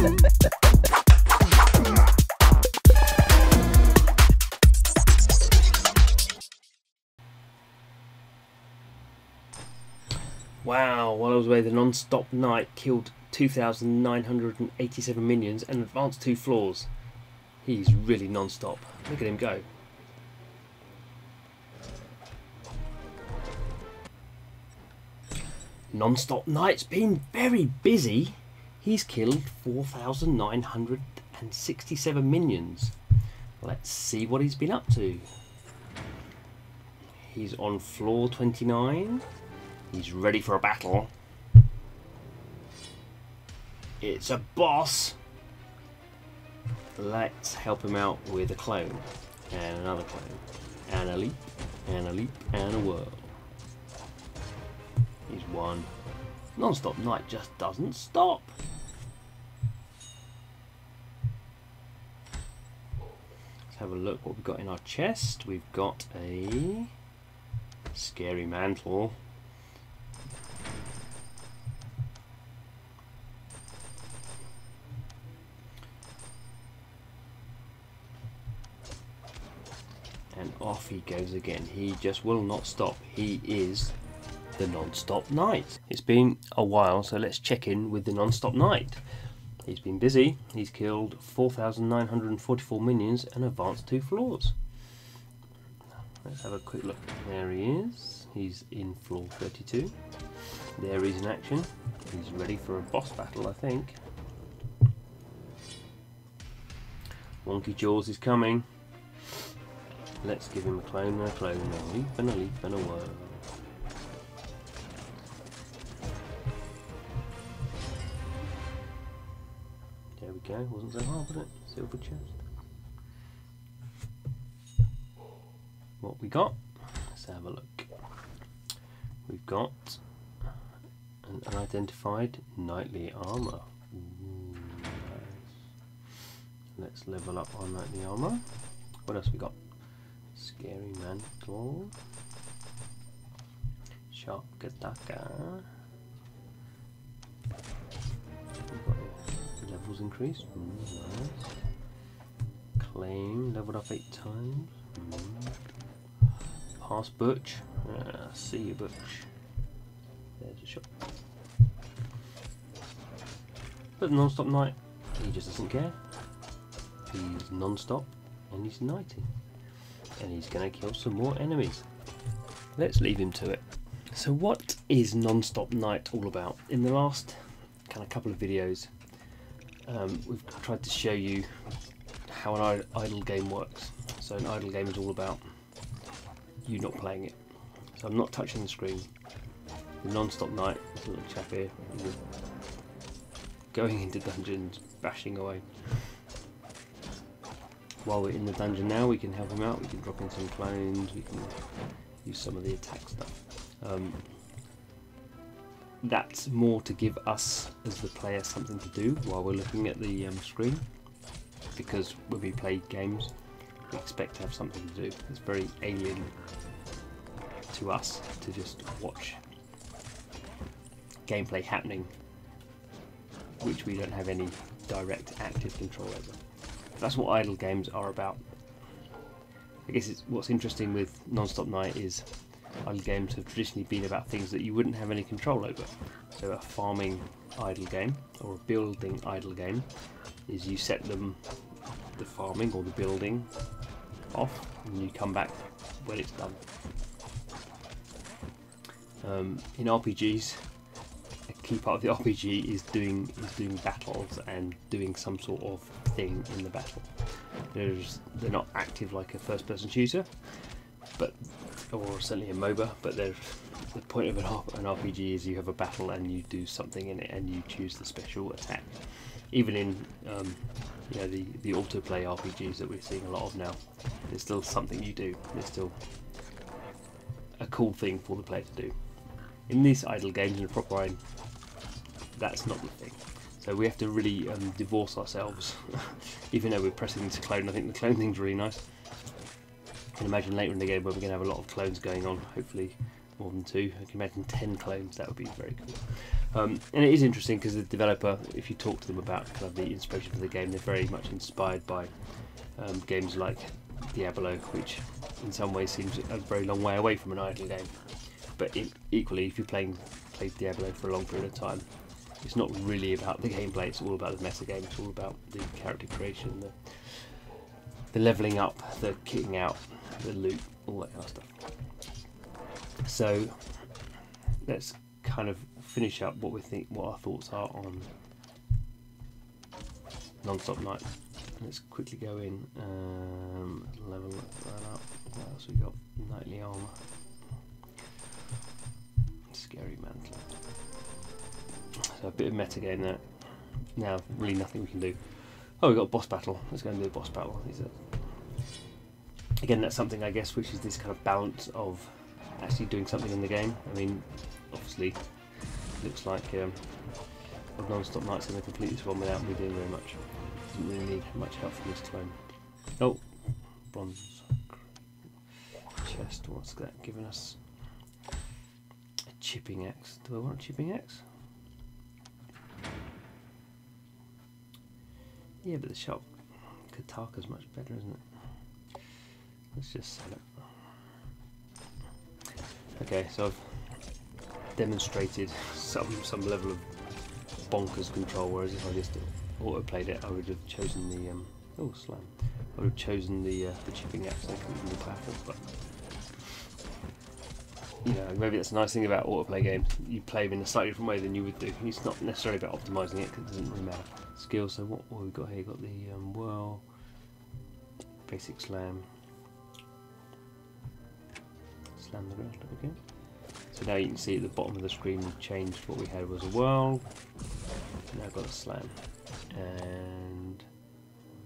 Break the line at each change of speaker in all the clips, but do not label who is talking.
Wow, while I was away, the Nonstop Knight killed 2,987 minions and advanced 2 floors. He's really non-stop. Look at him go. Nonstop Knight's been very busy. He's killed 4,967 minions. Let's see what he's been up to. He's on floor 29. He's ready for a battle. It's a boss. Let's help him out with a clone. And another clone. And a leap. And a leap. And a whirl. He's won. Nonstop Knight just doesn't stop. Let's have a look what we've got in our chest. We've got a scary mantle. And off he goes again. He just will not stop. He is the Nonstop Knight. It's been a while, so let's check in with the Nonstop Knight. He's been busy. He's killed 4,944 minions and advanced 2 floors. Let's have a quick look. There he is. He's in floor 32. There he's in action. He's ready for a boss battle, I think. Wonky Jaws is coming. Let's give him a clone and a clone, a leap and a leap and a whirl. There we go, wasn't so hard, was it? Silver chest. What we got? Let's have a look. We've got an unidentified knightly armour. Ooh, nice. Let's level up our knightly armour. What else we got? Scary mantle, sharp kataka. We've got levels increased. Nice. Claim leveled up 8 times. Pass Butch. See you, Butch. There's a shot. But Nonstop Knight, he just doesn't care. He's non-stop and he's knighting. And he's going to kill some more enemies. Let's leave him to it. So what is Nonstop Knight all about? In the last kind of couple of videos, we've tried to show you how an idle game works. So an idle game is all about you not playing it. So I'm not touching the screen. The Nonstop Knight, this little chap here, going into dungeons, bashing away. While we're in the dungeon now, we can help him out. We can drop in some clones. We can use some of the attack stuff. That's more to give us, as the player, something to do while we're looking at the screen. Because when we play games, we expect to have something to do. It's very alien to us to just watch gameplay happening, which we don't have any direct active control over. That's what idle games are about. I guess what's interesting with Nonstop Knight is idle games have traditionally been about things that you wouldn't have any control over. So a farming idle game or a building idle game is you set the farming or the building off and you come back when it's done. In RPGs, a key part of the RPG is doing battles and doing some sort of thing in the battle. They're not active like a first-person shooter, or certainly a MOBA. But the point of an RPG is you have a battle and you do something in it and you choose the special attack. Even in the autoplay RPGs that we're seeing a lot of now, there's still something you do. There's still a cool thing for the player to do. In these idle games in the prop line, that's not the thing. So we have to really divorce ourselves. Even though we're pressing to clone, I think the clone thing's really nice. I can imagine later in the game where we're going to have a lot of clones going on, hopefully more than 2. I can imagine 10 clones, that would be very cool. And it is interesting because the developer, if you talk to them about kind of the inspiration for the game, they're very much inspired by games like Diablo, which in some ways seems a very long way away from an idle game. But equally, if you played Diablo for a long period of time, it's not really about the gameplay, it's all about the meta game, it's all about the character creation, the levelling up, the kitting out, the loot, all that kind of stuff. So let's kind of finish up what our thoughts are on Nonstop Knight. Let's quickly go in, level that up. What else we got? Knightly armor, scary mantle. So a bit of meta game there. Now, really nothing we can do. Oh, we've got a boss battle. Let's go and do a boss battle. Again, that's something, I guess, which is this kind of balance of actually doing something in the game. I mean, obviously, it looks like Nonstop Knight's going to complete this one without me doing very much. Doesn't really need much help from this clone. Oh, bronze chest. What's that giving us? A chipping axe. Do I want a chipping axe? Yeah, but the sharp Kataka's much better, isn't it? Let's just sell it. Okay, so I've demonstrated some level of bonkers control, whereas if I just auto-played it, I would have chosen the oh, slam. I would have chosen the chipping axe. I couldn't be powerful, but you know, maybe that's a nice thing about autoplay games. You play them in a slightly different way than you would do. It's not necessarily about optimising it, because it doesn't really matter. Skill. So what have we got here? We've got the whirl, basic slam, slam the ground again. So now you can see at the bottom of the screen we've changed. What we had was a whirl. Now I've got a slam, and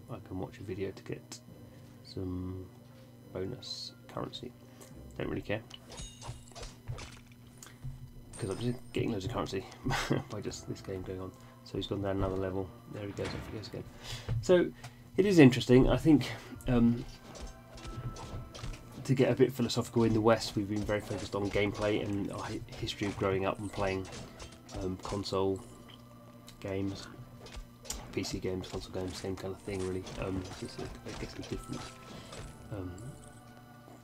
I can watch a video to get some bonus currency. Don't really care, because I'm just getting loads of currency by just this game going on. So he's gone down another level. There he goes, off he goes again. So it is interesting. I think to get a bit philosophical, in the West we've been very focused on gameplay and our history of growing up and playing console games, PC games, console games, same kind of thing really. Just I guess a different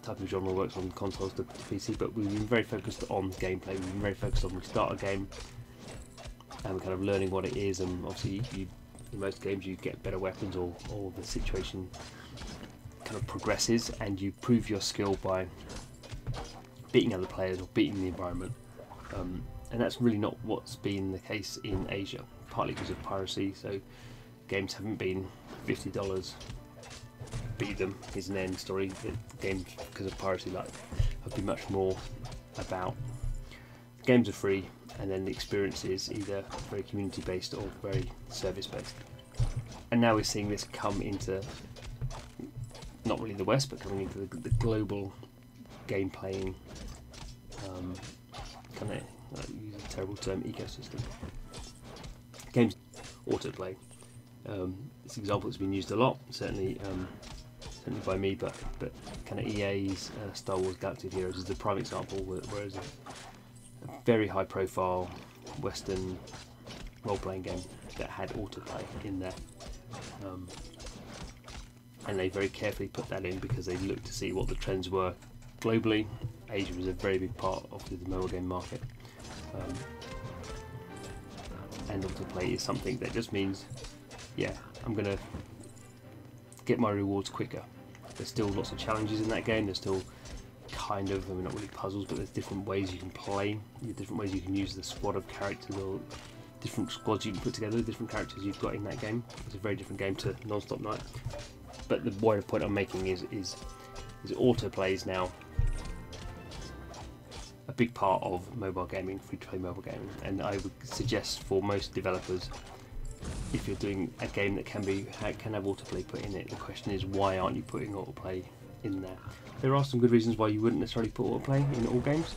type of genre works on consoles to PC, but we've been very focused on gameplay. We've been very focused on, we start a game and we're kind of learning what it is, and obviously in most games you get better weapons, or the situation kind of progresses and you prove your skill by beating other players or beating the environment, and that's really not what's been the case in Asia, partly because of piracy. So games haven't been $50, beat them, here's an end story. The games, because of piracy, have been much more about the games are free, and then the experience is either very community based or very service based. And now we're seeing this come into not really the West, but coming into the global game playing kind of, use a terrible term, ecosystem. Games autoplay. This example has been used a lot, certainly by me, but kind of EA's Star Wars Galaxy of Heroes is the prime example, whereas a very high profile Western role-playing game that had autoplay in there, and they very carefully put that in because they looked to see what the trends were globally. Asia was a very big part of the mobile game market, and autoplay is something that just means, yeah, I'm going to get my rewards quicker. There's still lots of challenges in that game. There's still kind of, I mean, not really puzzles, but there's different ways you can play, different ways you can use the squad of characters, or different squads you can put together, different characters you've got in that game. It's a very different game to Nonstop Knight. But the wider point I'm making is autoplay is now a big part of mobile gaming, free-to-play mobile gaming, and I would suggest for most developers, if you're doing a game that can have autoplay put in it, the question is, why aren't you putting autoplay in there? There are some good reasons why you wouldn't necessarily put autoplay in all games,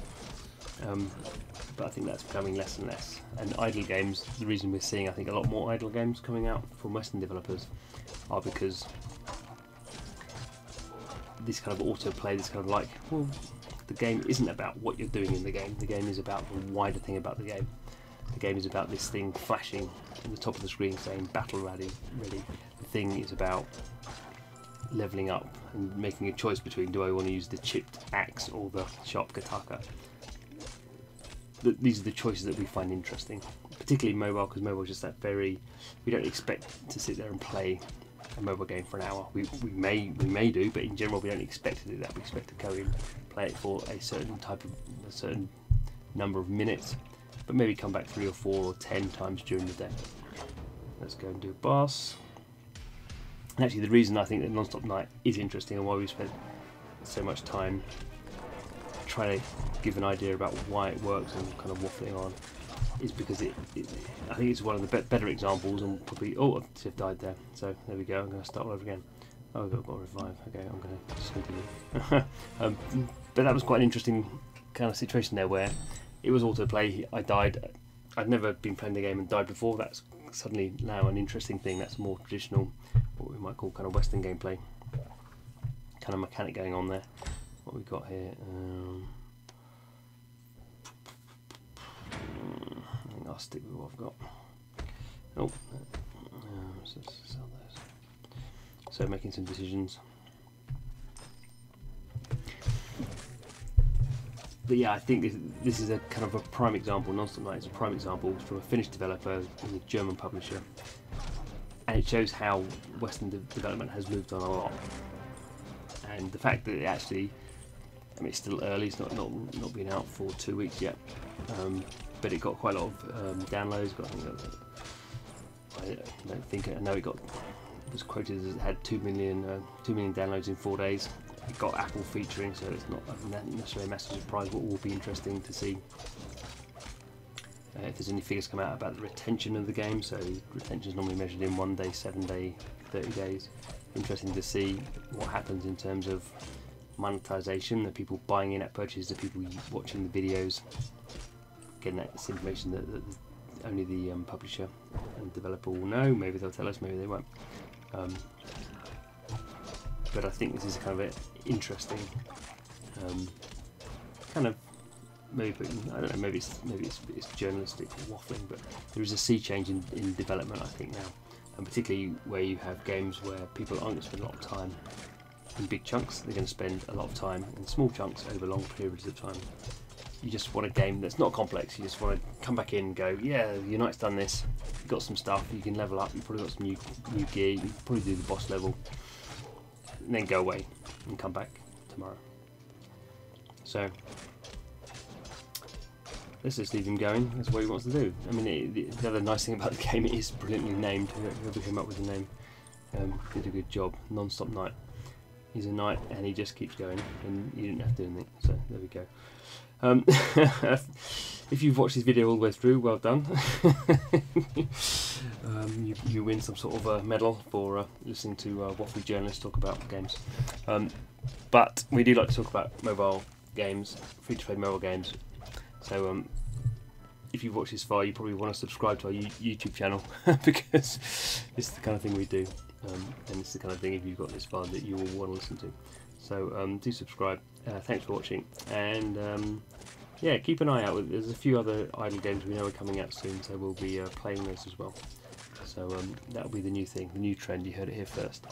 but I think that's becoming less and less. And idle games, the reason we're seeing, I think, a lot more idle games coming out from Western developers are because this kind of autoplay, this kind of like, well, the game isn't about what you're doing in the game is about the wider thing about the game. The game is about this thing flashing at the top of the screen saying battle ready. The thing is about leveling up and making a choice between, do I want to use the chipped axe or the sharp katana? These are the choices that we find interesting, particularly mobile, because mobile is just that very, we don't expect to sit there and play a mobile game for an hour. We may do, but in general we don't expect to do that. We expect to go in, play it for a certain number of minutes, but maybe come back 3 or 4 or 10 times during the day. Let's go and do a boss. And actually the reason I think that Nonstop Knight is interesting and why we spent so much time trying to give an idea about why it works and kind of waffling on is because I think it's one of the better examples, and probably, oh, I've died there, so there we go. I'm going to start all over again. Oh, I've got to revive. Okay, I'm going to just continue. But that was quite an interesting kind of situation there where it was autoplay. I died. I'd never been playing the game and died before. That's suddenly now an interesting thing. That's more traditional, what we might call kind of Western gameplay kind of mechanic going on there. What we've got here, I think I'll stick with what I've got. Oh, so sell those. So making some decisions. But yeah, I think this is a kind of a prime example. Nonstop Knight is a prime example from a Finnish developer and a German publisher, and it shows how Western development has moved on a lot. And the fact that it actually, I mean, it's still early, it's not been out for 2 weeks yet, but it got quite a lot of downloads. I know it was quoted as it had 2 million downloads in 4 days. It got Apple featuring, so it's not necessarily a massive surprise. What will be interesting to see if there's any figures come out about the retention of the game. So retention is normally measured in 1 day, 7 day, 30 days. Interesting to see what happens in terms of monetization, the people buying in-app purchases, the people watching the videos. Again, that's information that only the publisher and developer will know. Maybe they'll tell us, maybe they won't. But I think this is kind of an interesting kind of, maybe, I don't know, maybe it's journalistic waffling, but there is a sea change in development, I think, now, and particularly where you have games where people aren't going to spend a lot of time in big chunks. They're going to spend a lot of time in small chunks over long periods of time. You just want a game that's not complex. You just want to come back in and go, yeah, Unite's done this, you've got some stuff, you can level up, you've probably got some new gear, you can probably do the boss level, and then go away and come back tomorrow. So let's just leave him going. That's what he wants to do. I mean, the other nice thing about the game, it is brilliantly named. Whoever came up with the name did a good job. Nonstop Knight. He's a knight and he just keeps going, and you didn't have to do anything. So there we go. If you've watched this video all the way through, well done. You win some sort of a medal for listening to waffly journalists talk about games. But we do like to talk about mobile games, free-to-play mobile games. So if you've watched this far, you probably want to subscribe to our YouTube channel because it's the kind of thing we do, and it's the kind of thing, if you've got this far, that you will want to listen to. So do subscribe. Thanks for watching, and yeah, keep an eye out. There's a few other idle games we know are coming out soon, so we'll be playing those as well. So that'll be the new thing, the new trend. You heard it here first.